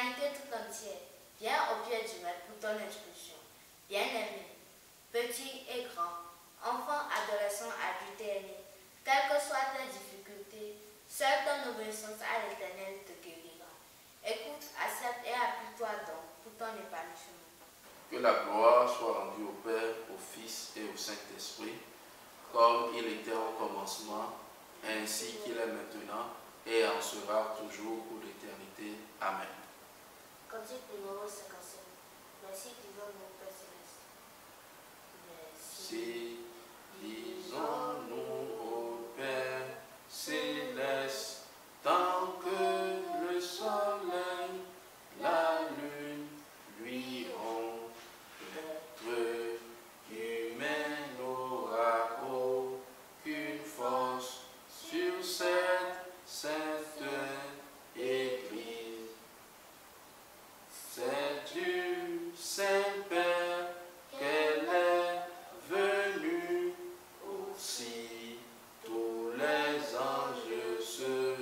L'humanité tout entière vient au pied du maître pour ton instruction. Bien-aimés, petits et grands, enfants, adolescents, adultes et aînés, quelles que soient tes difficultés, seule ton obéissance à l'Éternel te guérira. Écoute, accepte et appuie-toi donc pour ton épanouissement. Que la gloire soit rendue au Père, au Fils et au Saint-Esprit, comme il était au commencement, ainsi qu'il est maintenant, et en sera toujours pour l'éternité. Amen. Cantique numéro 55. Merci, disons mon Père Céleste. Si, disons-nous au Père Céleste, tant que le soleil, la lune, lui ont l'être humain n'aura aucune force sur cette sainte Église. C'est du Saint-Père qu'elle est venue aussi. Tous les anges se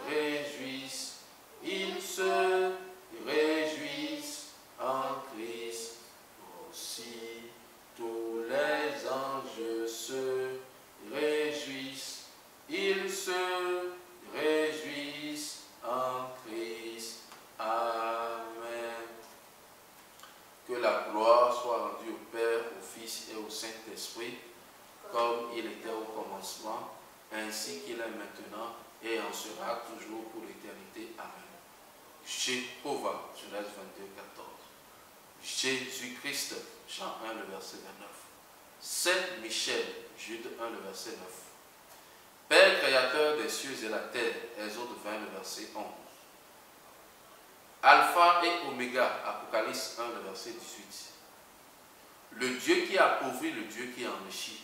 réjouissent, ils se réjouissent en Christ aussi. Tous les anges se réjouissent, ils se réjouissent en Christ. Amen. Que la gloire soit rendue au Père, au Fils et au Saint-Esprit, comme il était au commencement, ainsi qu'il est maintenant, et en sera toujours pour l'éternité. Amen. Jéhovah, Genèse 22, 14. Jésus-Christ, Jean 1, le verset 29. Saint Michel, Jude 1, le verset 9. Père créateur des cieux et la terre, Exode 20, le verset 11. Alpha et Oméga, Apocalypse 1, le verset 18. Le Dieu qui appauvrit, le Dieu qui enrichit.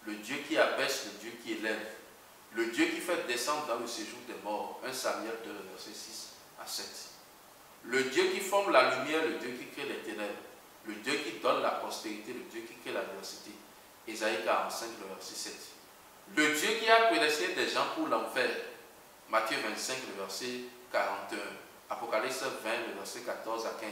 Le Dieu qui abaisse, le Dieu qui élève. Le Dieu qui fait descendre dans le séjour des morts. 1 Samuel 2, le verset 6 à 7. Le Dieu qui forme la lumière, le Dieu qui crée les ténèbres. Le Dieu qui donne la prospérité, le Dieu qui crée l'adversité. Isaïe 45, le verset 7. Le Dieu qui a prédestiné des gens pour l'enfer. Matthieu 25, le verset 41. Apocalypse 20, le verset 14 à 15.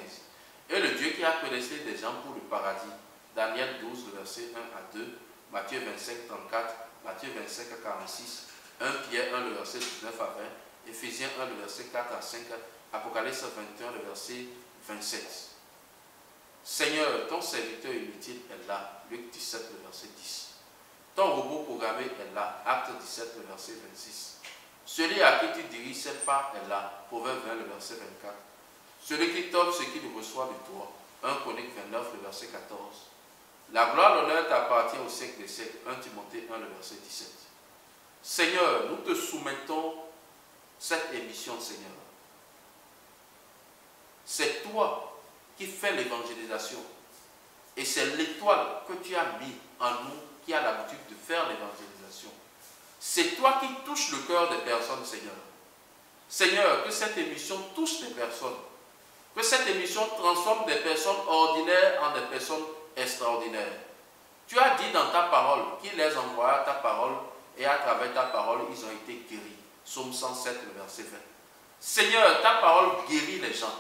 Et le Dieu qui a prédestiné des gens pour le paradis. Daniel 12, le verset 1 à 2. Matthieu 25, 34. Matthieu 25 à 46. 1 Pierre 1, le verset 19 à 20. Éphésiens 1, le verset 4 à 5. Apocalypse 21, le verset 27. Seigneur, ton serviteur inutile est là. Luc 17, le verset 10. Ton robot programmé est là. Acte 17, le verset 26. Celui à qui tu diriges ses pas est là. Proverbe 20, le verset 24. Celui qui t'offre ce qu'il reçoit de toi. 1 Chronique 29, le verset 14. La gloire, l'honneur t'appartient au siècle des siècles. 1 Timothée 1, le verset 17. Seigneur, nous te soumettons cette émission, Seigneur. C'est toi qui fais l'évangélisation. Et c'est l'étoile que tu as mis en nous qui a l'habitude de faire l'évangélisation. C'est toi qui touches le cœur des personnes, Seigneur. Seigneur, que cette émission touche des personnes. Que cette émission transforme des personnes ordinaires en des personnes extraordinaires. Tu as dit dans ta parole qu'il les envoya ta parole et à travers ta parole, ils ont été guéris. Psaume 107, le verset 20. Seigneur, ta parole guérit les gens.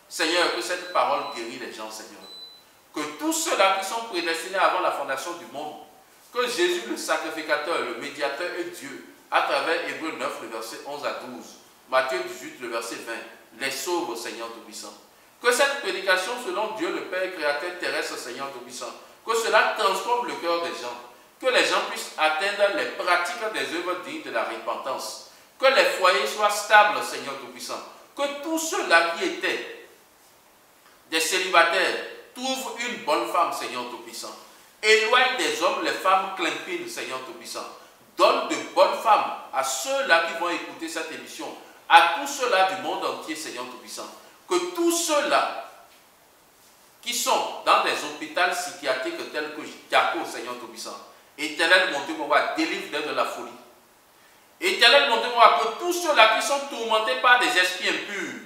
Seigneur, que cette parole guérit les gens, Seigneur. Que tous ceux-là qui sont prédestinés avant la fondation du monde, que Jésus, le sacrificateur, le médiateur et Dieu, à travers Hébreux 9, le verset 11 à 12, Matthieu 18, le verset 20, les sauve, Seigneur Tout-Puissant. Que cette prédication selon Dieu, le Père créateur terrestre, Seigneur Tout-Puissant, que cela transforme le cœur des gens, que les gens puissent atteindre les pratiques des œuvres dignes de la repentance, que les foyers soient stables, Seigneur Tout-Puissant, que tous ceux-là qui étaient des célibataires trouvent une bonne femme, Seigneur Tout-Puissant. Éloigne des hommes les femmes climpines, Seigneur Tout-Puissant. Donne de bonnes femmes à ceux-là qui vont écouter cette émission, à tous ceux-là du monde entier, Seigneur Tout-Puissant. Que tous ceux-là qui sont dans des hôpitaux psychiatriques tels que Jaco, Seigneur Tout-Puissant, Éternel mon Dieu, délivre de la folie. Éternel mon Dieu, que tous ceux-là qui sont tourmentés par des esprits impurs,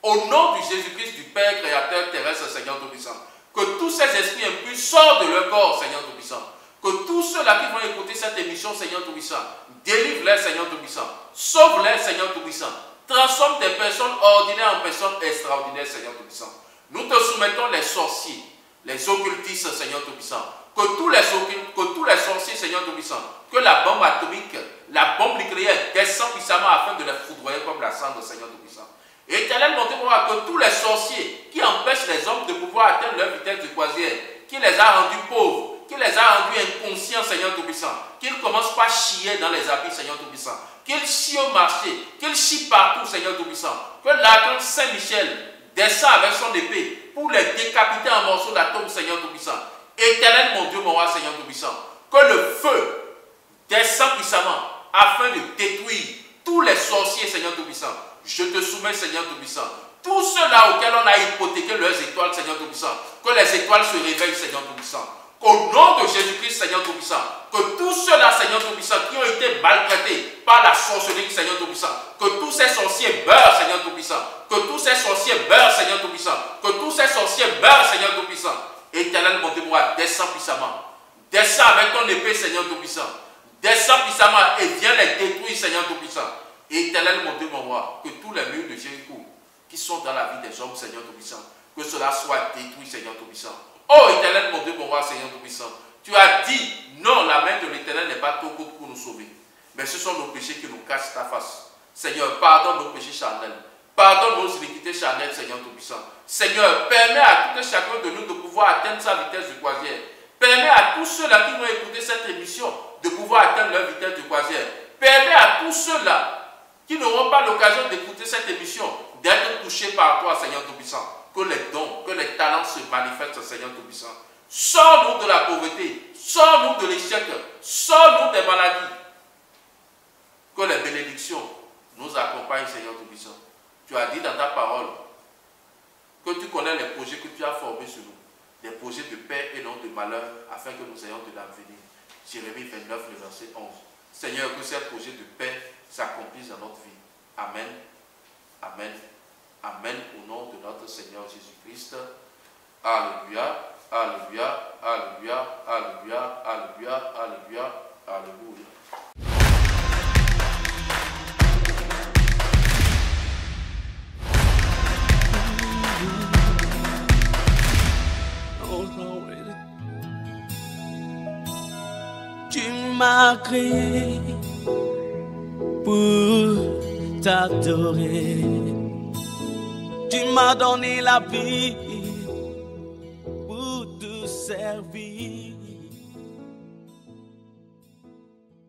au nom de Jésus-Christ, du Père créateur terrestre, Seigneur Tout-Puissant, que tous ces esprits impurs sortent de leur corps, Seigneur Tout-Puissant. Que tous ceux-là qui vont écouter cette émission, Seigneur Tout-Puissant, délivre-les, Seigneur Tout-Puissant. Sauve-les, Seigneur Tout-Puissant. Transforme des personnes ordinaires en personnes extraordinaires, Seigneur Tout-Puissant. Nous te soumettons les sorciers, les occultistes, Seigneur Tout-Puissant. Que tous les sorciers, Seigneur Tout-Puissant, que la bombe atomique, la bombe nucléaire descend puissamment afin de les foudroyer comme la cendre, Seigneur Tout-Puissant. Éternel, mon Dieu, que tous les sorciers qui empêchent les hommes de pouvoir atteindre leur vitesse de croisière, qui les a rendus pauvres, qui les a rendus inconscients, Seigneur Tout-Puissant, qu'ils commencent par chier dans les habits, Seigneur Tout-Puissant, qu'ils chient au marché, qu'ils chient partout, Seigneur Tout-Puissant, que l'archange Saint-Michel descend avec son épée pour les décapiter en morceaux d'atomes, Seigneur Tout-Puissant. Éternel, mon Dieu, mon roi, Seigneur Tout-Puissant, que le feu descend puissamment afin de détruire tous les sorciers, Seigneur Tout-Puissant. Je te soumets, Seigneur Tout-Puissant, tous ceux-là auxquels on a hypothéqué leurs étoiles, Seigneur Tout-Puissant, que les étoiles se réveillent, Seigneur Tout-Puissant. Qu'au nom de Jésus-Christ, Seigneur Tout-Puissant, que tous ceux-là, Seigneur Tout-Puissant, qui ont été maltraités par la sorcellerie, Seigneur Tout-Puissant, que tous ces sorciers meurent, Seigneur Tout-Puissant, que tous ces sorciers meurent, Seigneur Tout-Puissant, que tous ces sorciers meurent, Seigneur Tout-Puissant. Éternel, mon Dieu, moi, descends puissamment. Descends avec ton épée, Seigneur Tout-Puissant. Descends puissamment et viens les détruire, Seigneur Tout-Puissant. Éternel, mon Dieu, mon roi, que tous les murs de Jéricho qui sont dans la vie des hommes, Seigneur Tout-Puissant, que cela soit détruit, Seigneur Tout-Puissant. Oh, Éternel, mon Dieu, mon roi, Seigneur Tout-Puissant, tu as dit, non, la main de l'Éternel n'est pas trop courte pour nous sauver. Mais ce sont nos péchés qui nous cachent ta face. Seigneur, pardonne nos péchés charnels. Pardonne nos iniquités charnelles, Seigneur Tout-Puissant. Seigneur, permets à tout et chacun de nous de pouvoir atteindre sa vitesse de croisière. Permets à tous ceux-là qui vont écouter cette émission de pouvoir atteindre leur vitesse de croisière. Permets à tous ceux-là qui n'auront pas l'occasion d'écouter cette émission d'être touchés par toi, Seigneur Tout-Puissant. Que les dons, que les talents se manifestent, Seigneur Tout-Puissant. Sors-nous de la pauvreté, sors-nous de l'échec, sors-nous des maladies. Que les bénédictions nous accompagnent, Seigneur Tout-Puissant. Tu as dit dans ta parole que tu connais les projets que tu as formés sur nous, des projets de paix et non de malheur, afin que nous ayons de l'avenir. Jérémie 29, le verset 11. Seigneur, que ces projets de paix s'accomplissent dans notre vie. Amen. Amen. Amen. Au nom de notre Seigneur Jésus-Christ. Alléluia. Alléluia. Alléluia. Alléluia. Alléluia. Alléluia. Alléluia. Tu m'as créé pour t'adorer. Tu m'as donné la vie pour te servir.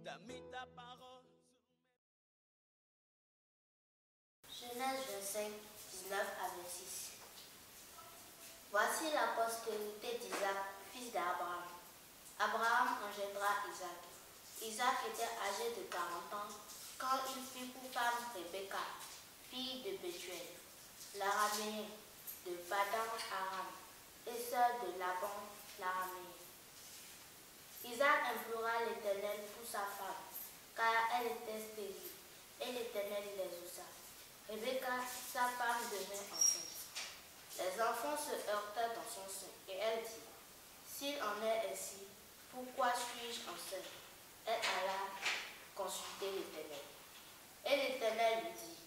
T'as mis ta parole. Genèse 25, 19 à 26. Voici la postérité d'Isaac, fils d'Abraham. Abraham engendra Isaac. Isaac était âgé de 40 ans quand il fit pour femme Rebecca, fille de Bethuel, l'araméen de Padan Aram, et sœur de Laban l'araméen. Isaac implora l'Éternel pour sa femme, car elle était stérile, et l'Éternel les exauça. Rebecca, sa femme, devint enceinte. Les enfants se heurtèrent dans son sein, et elle dit, s'il en est ainsi, pourquoi suis-je enceinte? Elle alla consulter l'Éternel. Et l'Éternel lui dit,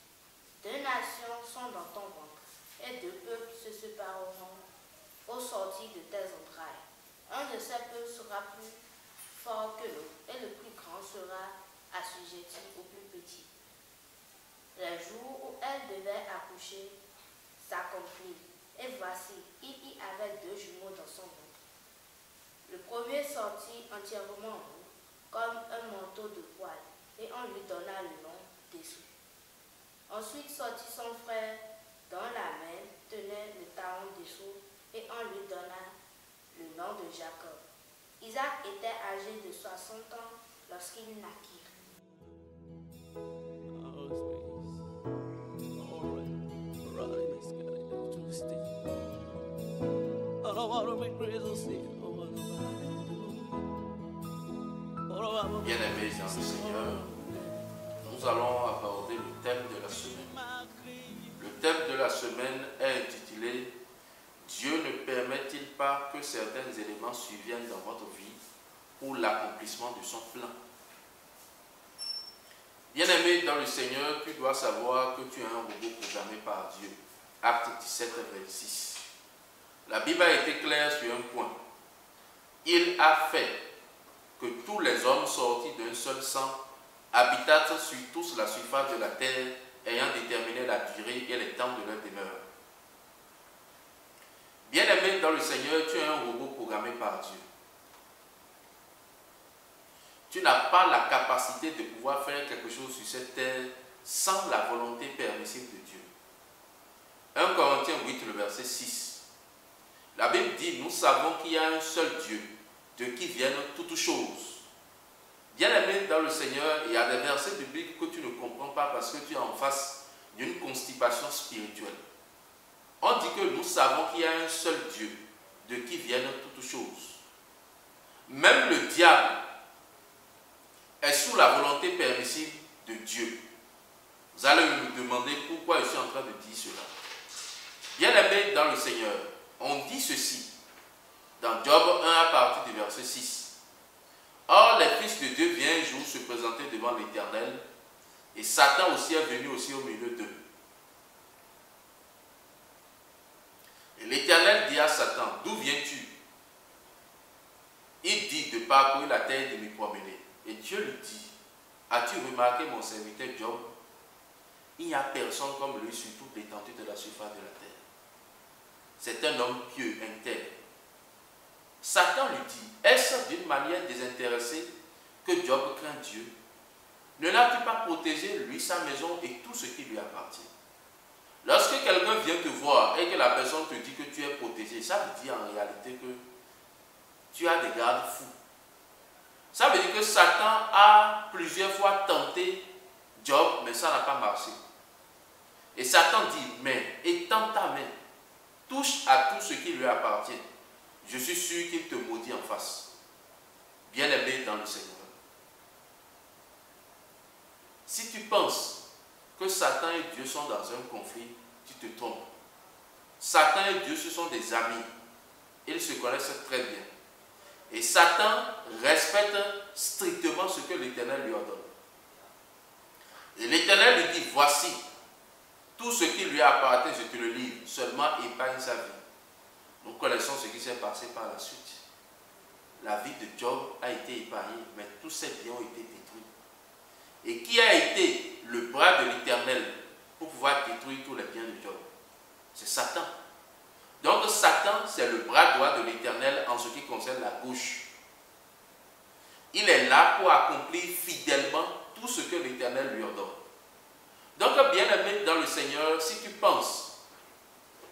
deux nations sont dans ton ventre, et deux peuples se sépareront au sortir de tes entrailles. Un de ces peuples sera plus fort que l'autre, et le plus grand sera assujetti au plus petit. Les jours où elle devait accoucher s'accomplirent, et voici, il y avait deux jumeaux dans son ventre. Le premier sortit entièrement roux, comme un manteau de poil, et on lui donna le nom d'Esau. Ensuite sortit son frère, dont la main tenait le talon d'Esau, et on lui donna le nom de Jacob. Isaac était âgé de 60 ans lorsqu'il naquit. Bien-aimés dans le Seigneur, nous allons aborder le thème de la semaine. Le thème de la semaine est intitulé « Dieu ne permet-il pas que certains éléments surviennent dans votre vie pour l'accomplissement de son plan ?» Bien-aimé dans le Seigneur, tu dois savoir que tu es un robot programmé par Dieu. Acte 17, 26. La Bible a été claire sur un point. Il a fait que tous les hommes sortis d'un seul sang habitassent sur tous la surface de la terre, ayant déterminé la durée et les temps de leur demeure. Bien-aimé dans le Seigneur, tu es un robot programmé par Dieu. Tu n'as pas la capacité de pouvoir faire quelque chose sur cette terre sans la volonté permissive de Dieu. 1 Corinthiens 8, le verset 6. La Bible dit, nous savons qu'il y a un seul Dieu, de qui viennent toutes choses. Bien-aimé dans le Seigneur, il y a des versets bibliques que tu ne comprends pas parce que tu es en face d'une constipation spirituelle. On dit que nous savons qu'il y a un seul Dieu, de qui viennent toutes choses. Même le diable est sous la volonté permissive de Dieu. Vous allez me demander pourquoi je suis en train de dire cela. Bien-aimé dans le Seigneur, on dit ceci dans Job 1 à partir du verset 6. Or, les fils de Dieu viennent un jour se présenter devant l'Éternel, et Satan aussi est venu aussi au milieu d'eux. Et l'Éternel dit à Satan, d'où viens-tu? Il dit de parcourir la terre et de m'y promener. Et Dieu lui dit, as-tu remarqué mon serviteur Job? Il n'y a personne comme lui sur toute l'étendue de la surface de la terre. C'est un homme pieux, intègre. Satan lui dit, est-ce d'une manière désintéressée que Job craint Dieu? Ne l'as-tu pas protégé, lui, sa maison et tout ce qui lui appartient? Lorsque quelqu'un vient te voir et que la personne te dit que tu es protégé, ça veut dire en réalité que tu as des gardes fous. Ça veut dire que Satan a plusieurs fois tenté Job, mais ça n'a pas marché. Et Satan dit, mais étends ta main, touche à tout ce qui lui appartient. Je suis sûr qu'il te maudit en face. Bien-aimé dans le Seigneur. Si tu penses que Satan et Dieu sont dans un conflit, tu te trompes. Satan et Dieu, ce sont des amis. Ils se connaissent très bien. Et Satan respecte strictement ce que l'Éternel lui ordonne. Et l'Éternel lui dit, voici, tout ce qui lui appartient, je te le livre, seulement épargne sa vie. Nous connaissons ce qui s'est passé par la suite. La vie de Job a été épargnée, mais tous ses biens ont été détruits. Et qui a été le bras de l'Éternel pour pouvoir détruire tous les biens de Job? C'est Satan. Donc Satan, c'est le bras droit de l'Éternel en ce qui concerne la gauche. Il est là pour accomplir fidèlement tout ce que l'Éternel lui ordonne. Donc, bien-aimé dans le Seigneur, si tu penses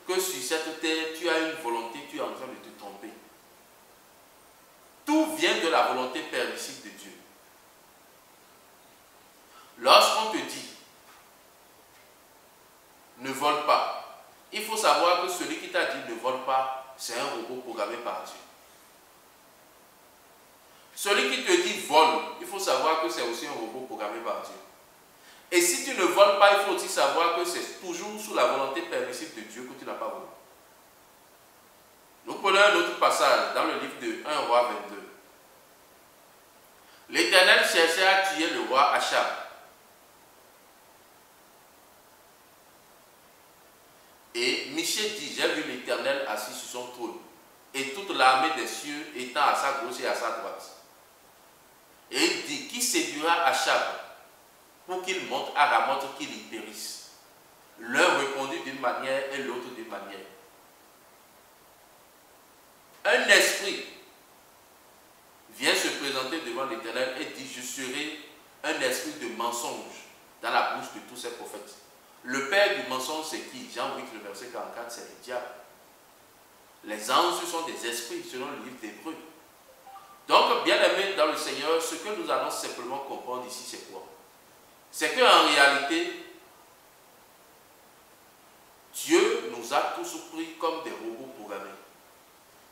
que sur cette terre, tu as une volonté, tu es en train de te tromper. Tout vient de la volonté permissive de Dieu. Lorsqu'on te dit, ne vole pas, il faut savoir que celui qui t'a dit ne vole pas, c'est un robot programmé par Dieu. Celui qui te dit vole, il faut savoir que c'est aussi un robot programmé par Dieu. Et si tu ne voles pas, il faut aussi savoir que c'est toujours sous la volonté permissive de Dieu que tu n'as pas volé. Nous prenons un autre passage dans le livre de 1 Roi 22. L'Éternel cherchait à tuer le roi Achab. Et Michée dit, j'ai vu l'Éternel assis sur son trône, et toute l'armée des cieux étant à sa gauche et à sa droite. Et il dit, qui séduira Achab pour qu'il monte à Ramoth, qu'il y périsse? L'un répondit d'une manière et l'autre d'une manière. Un esprit vient se présenter devant l'Éternel et dit, je serai un esprit de mensonge dans la bouche de tous ces prophètes. Le père du mensonge, c'est qui? Jean 8, le verset 44, c'est le diable. Les anges, ce sont des esprits, selon le livre d'Hébreux. Donc, bien aimé dans le Seigneur, ce que nous allons simplement comprendre ici, c'est quoi? C'est qu'en réalité, Dieu nous a tous pris comme des robots programmés.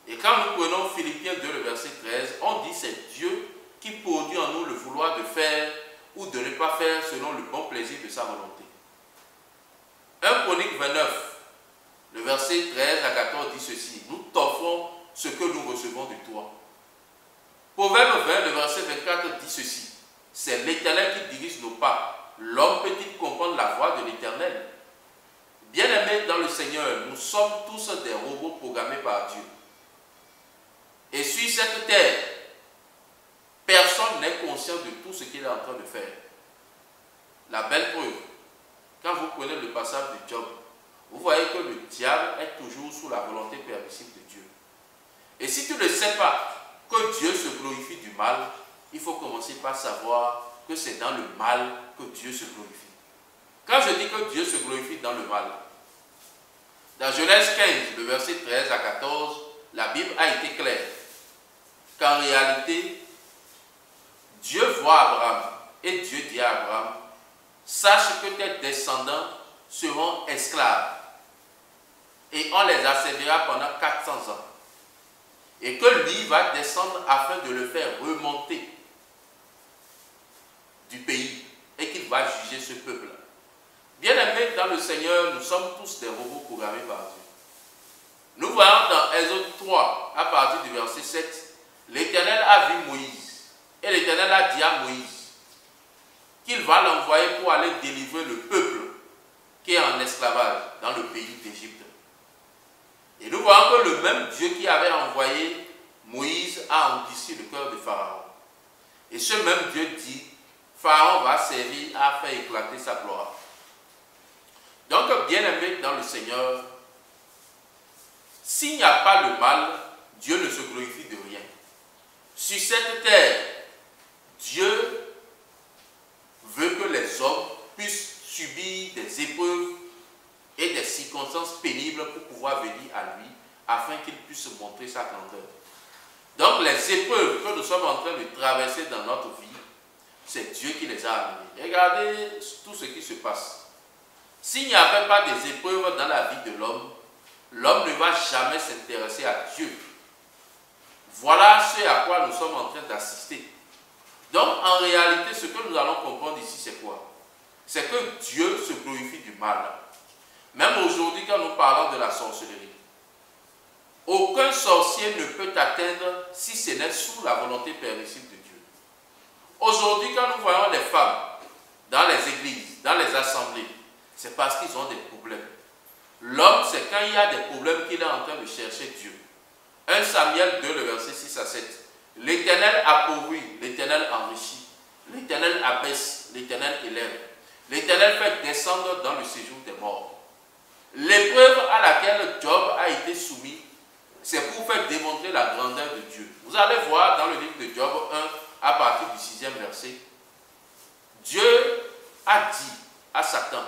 Et quand nous prenons Philippiens 2, le verset 13, on dit c'est Dieu qui produit en nous le vouloir de faire ou de ne pas faire selon le bon plaisir de sa volonté. 1 Chronique 29, le verset 13 à 14 dit ceci, nous t'offrons ce que nous recevons de toi. Proverbe 20, le verset 24 dit ceci, c'est l'Éternel qui dirige nos pas. l'homme peut-il comprendre la voix de l'Éternel? Bien-aimés dans le Seigneur, nous sommes tous des robots programmés par Dieu. Et sur cette terre, personne n'est conscient de tout ce qu'il est en train de faire. La belle preuve, quand vous prenez le passage de Job, vous voyez que le diable est toujours sous la volonté permissive de Dieu. Et si tu ne sais pas que Dieu se glorifie du mal, il faut commencer par savoir que c'est dans le mal que Dieu se glorifie. Quand je dis que Dieu se glorifie dans le mal, dans Genèse 15, le verset 13 à 14, la Bible a été claire qu'en réalité, Dieu voit Abraham et Dieu dit à Abraham, sache que tes descendants seront esclaves et on les asservira pendant 400 ans. Et que lui va descendre afin de le faire remonter du pays et qu'il va juger ce peuple. Bien-aimés dans le Seigneur, nous sommes tous des robots programmés par Dieu. Nous voyons dans Exode 3, à partir du verset 7, l'Éternel a vu Moïse et l'Éternel a dit à Moïse qu'il va l'envoyer pour aller délivrer le peuple qui est en esclavage dans le pays d'Égypte. Et nous voyons que le même Dieu qui avait envoyé Moïse a endurci le cœur de Pharaon. Et ce même Dieu dit, Pharaon va servir à faire éclater sa gloire. Donc, bien-aimés dans le Seigneur, s'il n'y a pas le mal, Dieu ne se glorifie de rien. Sur cette terre, Dieu veut que les hommes puissent subir des épreuves et des circonstances pénibles pour pouvoir venir à lui, afin qu'il puisse montrer sa grandeur. Donc les épreuves que nous sommes en train de traverser dans notre vie, c'est Dieu qui les a amenées. Regardez tout ce qui se passe. S'il n'y avait pas des épreuves dans la vie de l'homme, l'homme ne va jamais s'intéresser à Dieu. Voilà ce à quoi nous sommes en train d'assister. Donc en réalité, ce que nous allons comprendre ici, c'est quoi? C'est que Dieu se glorifie du mal. Même aujourd'hui, quand nous parlons de la sorcellerie, aucun sorcier ne peut atteindre si ce n'est sous la volonté permissive de Dieu. Aujourd'hui, quand nous voyons les femmes dans les églises, dans les assemblées, c'est parce qu'ils ont des problèmes. L'homme, c'est quand il y a des problèmes qu'il est en train de chercher Dieu. 1 Samuel 2, le verset 6 à 7. L'Éternel appauvrit, l'Éternel enrichit, l'Éternel abaisse, l'Éternel élève. L'Éternel fait descendre dans le séjour des morts. L'épreuve à laquelle Job a été soumis, c'est pour faire démontrer la grandeur de Dieu. Vous allez voir dans le livre de Job 1, à partir du 6e verset, Dieu a dit à Satan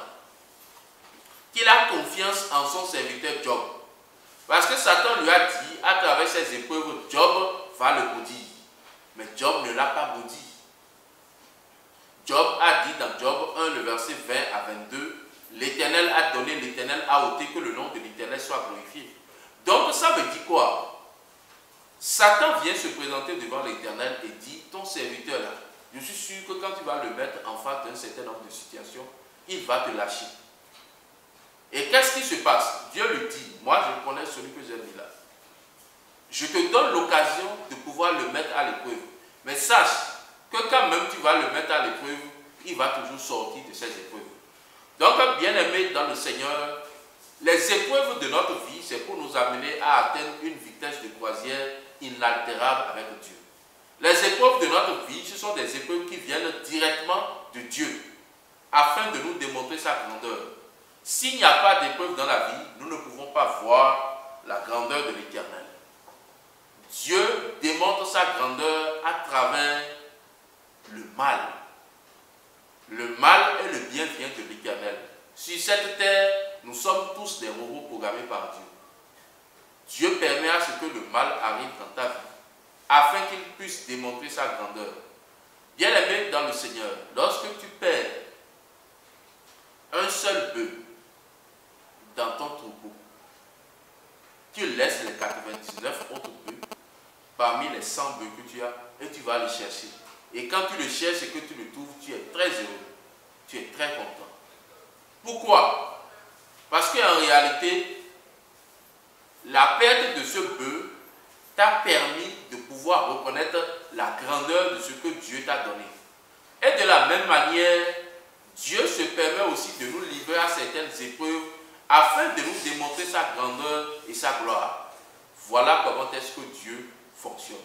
qu'il a confiance en son serviteur Job. Parce que Satan lui a dit, à travers ses épreuves, Job va le maudire. Mais Job ne l'a pas maudit. Job a dit dans Job 1, le verset 20 à 22, l'Éternel a donné, l'Éternel a ôté, que le nom de l'Éternel soit glorifié. Donc ça veut dire quoi? Satan vient se présenter devant l'Éternel et dit, ton serviteur là, je suis sûr que quand tu vas le mettre en face d'un certain nombre de situations, il va te lâcher. Et qu'est-ce qui se passe? Dieu lui dit, moi je connais celui que j'ai mis là. Je te donne l'occasion de pouvoir le mettre à l'épreuve. Mais sache que quand même tu vas le mettre à l'épreuve, il va toujours sortir de ces épreuves. Donc, bien-aimés dans le Seigneur, les épreuves de notre vie, c'est pour nous amener à atteindre une vitesse de croisière inaltérable avec Dieu. Les épreuves de notre vie, ce sont des épreuves qui viennent directement de Dieu, afin de nous démontrer sa grandeur. S'il n'y a pas d'épreuve dans la vie, nous ne pouvons pas voir la grandeur de l'Éternel. Dieu démontre sa grandeur à travers le mal. Le mal et le bien vient de l'Éternel. Sur cette terre, nous sommes tous des robots programmés par Dieu. Dieu permet à ce que le mal arrive dans ta vie, afin qu'il puisse démontrer sa grandeur. Bien-aimé dans le Seigneur, lorsque tu perds un seul bœuf dans ton troupeau, tu laisses les 99 autres bœufs parmi les 100 bœufs que tu as et tu vas les chercher. Et quand tu le cherches et que tu le trouves, tu es très heureux. Tu es très content. Pourquoi? Parce qu'en réalité, la perte de ce bœuf t'a permis de pouvoir reconnaître la grandeur de ce que Dieu t'a donné. Et de la même manière, Dieu se permet aussi de nous livrer à certaines épreuves afin de nous démontrer sa grandeur et sa gloire. Voilà comment est-ce que Dieu fonctionne.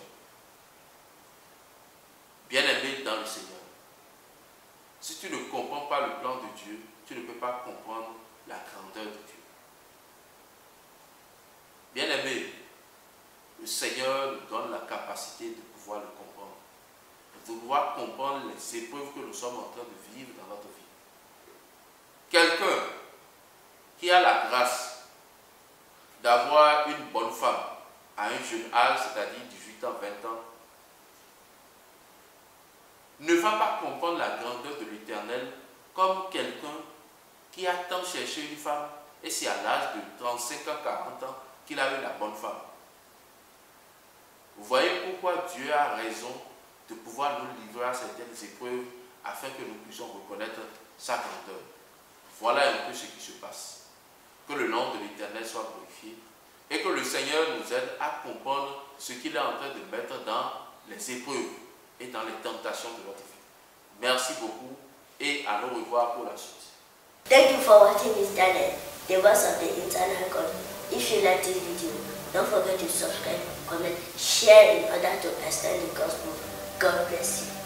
Bien-aimé dans le Seigneur, si tu ne comprends pas le plan de Dieu, tu ne peux pas comprendre la grandeur de Dieu. Bien-aimé, le Seigneur nous donne la capacité de pouvoir le comprendre, de pouvoir comprendre les épreuves que nous sommes en train de vivre dans notre vie. Quelqu'un qui a la grâce d'avoir une bonne femme à un jeune âge, c'est-à-dire 18 ans, 20 ans, ne va pas comprendre la grandeur de l'Éternel comme quelqu'un qui a tant cherché une femme et c'est à l'âge de 35 ans, 40 ans qu'il a eu la bonne femme. Vous voyez pourquoi Dieu a raison de pouvoir nous livrer à certaines épreuves afin que nous puissions reconnaître sa grandeur. Voilà un peu ce qui se passe. Que le nom de l'Éternel soit glorifié et que le Seigneur nous aide à comprendre ce qu'il est en train de mettre dans les épreuves et dans les tentations de notre vie. Merci beaucoup et à nous revoir pour la suite. Thank you for watching this channel, the voice of the Eternal God. If you like this video, don't forget to subscribe, comment, share in order to extend the gospel. God bless you.